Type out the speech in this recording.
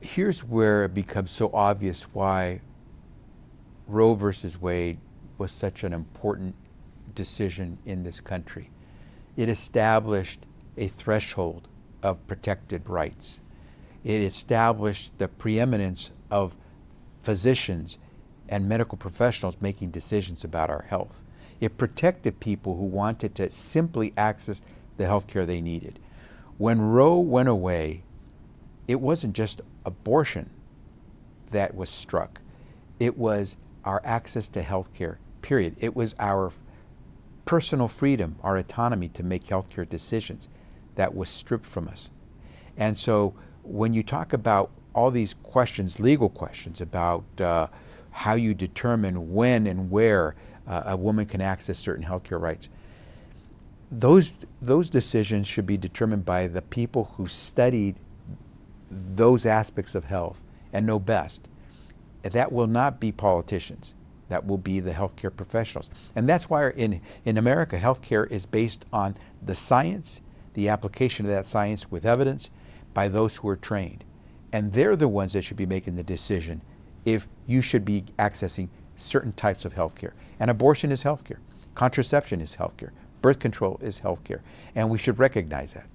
Here's where it becomes so obvious why Roe versus Wade was such an important decision in this country. It established a threshold of protected rights. It established the preeminence of physicians and medical professionals making decisions about our health. It protected people who wanted to simply access the health care they needed. When Roe went away, it wasn't just abortion that was struck. It was our access to health care, period. It was our personal freedom, our autonomy to make healthcare decisions that was stripped from us. And so when you talk about all these questions, legal questions about how you determine when and where a woman can access certain healthcare rights, those decisions should be determined by the people who studied those aspects of health and know best. That will not be politicians. That will be the healthcare professionals. And that's why in America, healthcare is based on the science, the application of that science with evidence by those who are trained. And they're the ones that should be making the decision if you should be accessing certain types of healthcare. And abortion is healthcare. Contraception is healthcare. Birth control is healthcare. And we should recognize that.